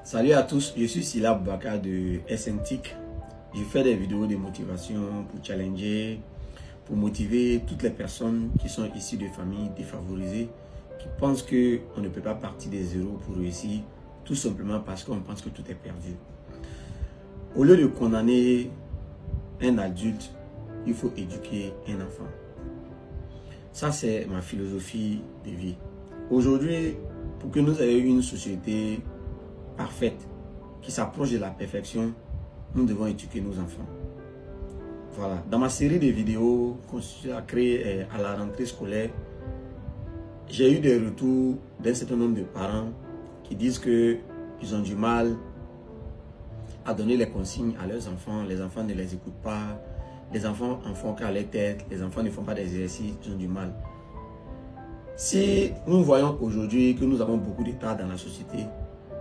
Salut à tous, je suis Sila Boubacar de SNTIC. Je fais des vidéos de motivation pour challenger, pour motiver toutes les personnes qui sont issues de familles défavorisées, qui pensent qu'on ne peut pas partir des zéros pour réussir, tout simplement parce qu'on pense que tout est perdu. Au lieu de condamner un adulte, il faut éduquer un enfant. Ça, c'est ma philosophie de vie. Aujourd'hui, pour que nous ayons une société parfaite, qui s'approche de la perfection, nous devons éduquer nos enfants. Voilà. Dans ma série de vidéos consacrées à la rentrée scolaire, j'ai eu des retours d'un certain nombre de parents qui disent qu'ils ont du mal à donner les consignes à leurs enfants. Les enfants ne les écoutent pas. Les enfants en font qu'à leur tête. Les enfants ne font pas d'exercice. Ils ont du mal. Si nous voyons aujourd'hui que nous avons beaucoup d'état dans la société,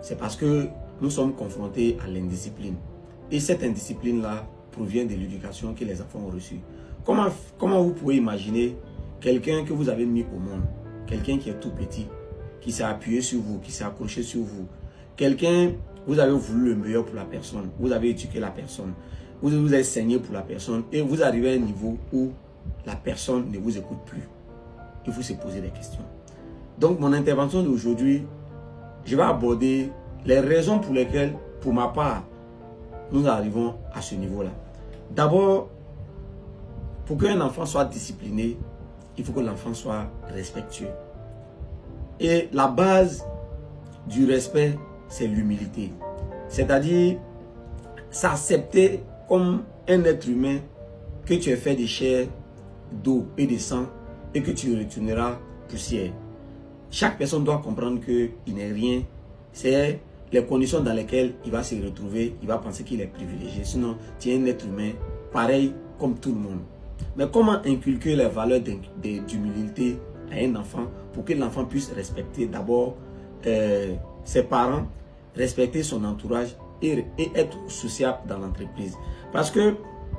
c'est parce que nous sommes confrontés à l'indiscipline. Et cette indiscipline-là provient de l'éducation que les enfants ont reçue. Comment vous pouvez imaginer quelqu'un que vous avez mis au monde, quelqu'un qui est tout petit, qui s'est appuyé sur vous, qui s'est accroché sur vous, quelqu'un, vous avez voulu le meilleur pour la personne, vous avez éduqué la personne, vous avez saigné pour la personne et vous arrivez à un niveau où la personne ne vous écoute plus. Il faut se poser des questions. Donc mon intervention d'aujourd'hui, je vais aborder les raisons pour lesquelles, pour ma part, nous arrivons à ce niveau-là. D'abord, pour qu'un enfant soit discipliné, il faut que l'enfant soit respectueux. Et la base du respect, c'est l'humilité. C'est-à-dire, s'accepter comme un être humain que tu es fait de chair, d'eau et de sang et que tu retourneras poussière. Chaque personne doit comprendre qu'il n'est rien. C'est les conditions dans lesquelles il va se retrouver, il va penser qu'il est privilégié. Sinon, tu es un être humain pareil comme tout le monde. Mais comment inculquer les valeurs d'humilité à un enfant pour que l'enfant puisse respecter d'abord ses parents, respecter son entourage et être sociable dans l'entreprise. Parce que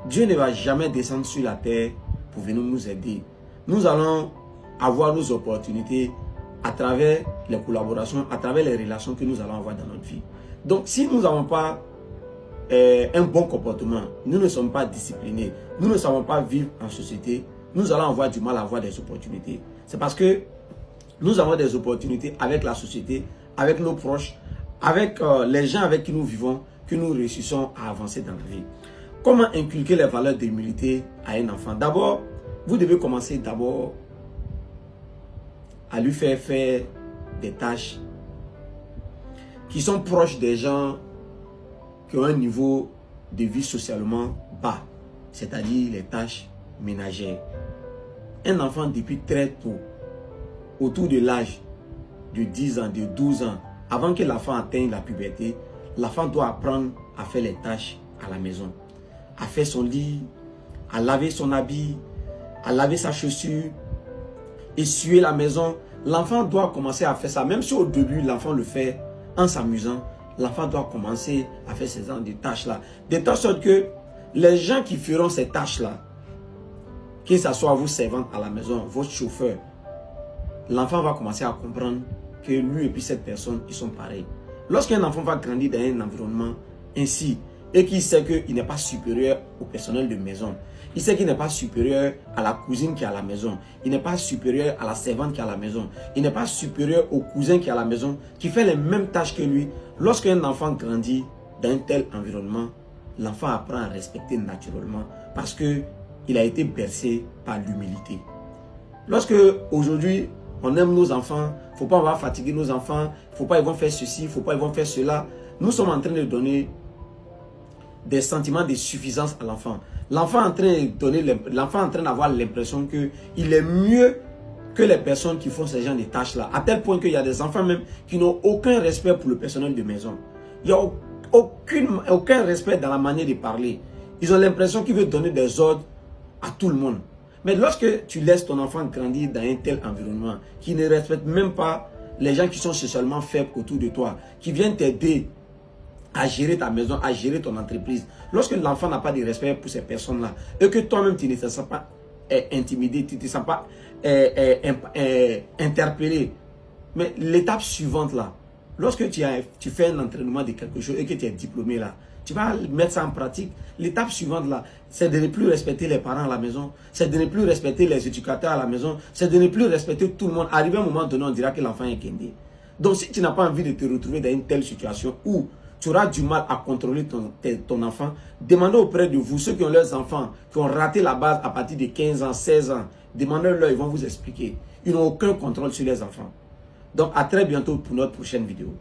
Dieu ne va jamais descendre sur la terre pour venir nous aider. Nous allons avoir nos opportunités à travers les collaborations, à travers les relations que nous allons avoir dans notre vie. Donc, si nous n'avons pas un bon comportement, nous ne sommes pas disciplinés, nous ne savons pas vivre en société, nous allons avoir du mal à avoir des opportunités. C'est parce que nous avons des opportunités avec la société, avec nos proches, avec les gens avec qui nous vivons, que nous réussissons à avancer dans la vie. Comment inculquer les valeurs d'humilité à un enfant? D'abord, vous devez commencer d'abord à lui faire des tâches qui sont proches des gens qui ont un niveau de vie socialement bas, c'est-à-dire les tâches ménagères. Un enfant depuis très tôt, autour de l'âge de 10 ans, de 12 ans, avant que l'enfant atteigne la puberté, l'enfant doit apprendre à faire les tâches à la maison, à faire son lit, à laver son habit, à laver sa chaussure, essuyer la maison. L'enfant doit commencer à faire ça. Même si au début, l'enfant le fait en s'amusant, l'enfant doit commencer à faire ces genres de tâches-là. De telle sorte que les gens qui feront ces tâches-là, que ce soit vous servante à la maison, votre chauffeur, l'enfant va commencer à comprendre que lui et puis cette personne, ils sont pareils. Lorsqu'un enfant va grandir dans un environnement ainsi, et qu'il sait qu'il n'est pas supérieur au personnel de maison, il sait qu'il n'est pas supérieur à la cousine qui est à la maison, il n'est pas supérieur à la servante qui est à la maison, il n'est pas supérieur au cousin qui est à la maison, qui fait les mêmes tâches que lui. Lorsqu'un enfant grandit dans un tel environnement, l'enfant apprend à respecter naturellement parce qu'il a été bercé par l'humilité. Lorsque aujourd'hui on aime nos enfants, il ne faut pas avoir fatigué nos enfants, il ne faut pas ils vont faire ceci, il ne faut pas ils vont faire cela, nous sommes en train de donner des sentiments de suffisance à l'enfant. L'enfant est en train d'avoir l'impression qu'il est mieux que les personnes qui font ces genres de tâches-là. À tel point qu'il y a des enfants même qui n'ont aucun respect pour le personnel de maison. Il n'y a aucun respect dans la manière de parler. Ils ont l'impression qu'ils veulent donner des ordres à tout le monde. Mais lorsque tu laisses ton enfant grandir dans un tel environnement, qui ne respecte même pas les gens qui sont socialement faibles autour de toi, qui viennent t'aider à gérer ta maison, à gérer ton entreprise. Lorsque l'enfant n'a pas de respect pour ces personnes-là, et que toi-même tu ne te sens pas intimidé, tu ne te sens pas interpellé, mais l'étape suivante là, Lorsque tu fais un entraînement de quelque chose et que tu es diplômé là, tu vas mettre ça en pratique. L'étape suivante là, c'est de ne plus respecter les parents à la maison, c'est de ne plus respecter les éducateurs à la maison, c'est de ne plus respecter tout le monde. Arrivé à un moment donné, on dira que l'enfant est kendé. Donc si tu n'as pas envie de te retrouver dans une telle situation où tu auras du mal à contrôler ton enfant, demandez auprès de vous, ceux qui ont leurs enfants, qui ont raté la base à partir de 15 ans, 16 ans, demandez-leur, ils vont vous expliquer. Ils n'ont aucun contrôle sur les enfants. Donc à très bientôt pour notre prochaine vidéo.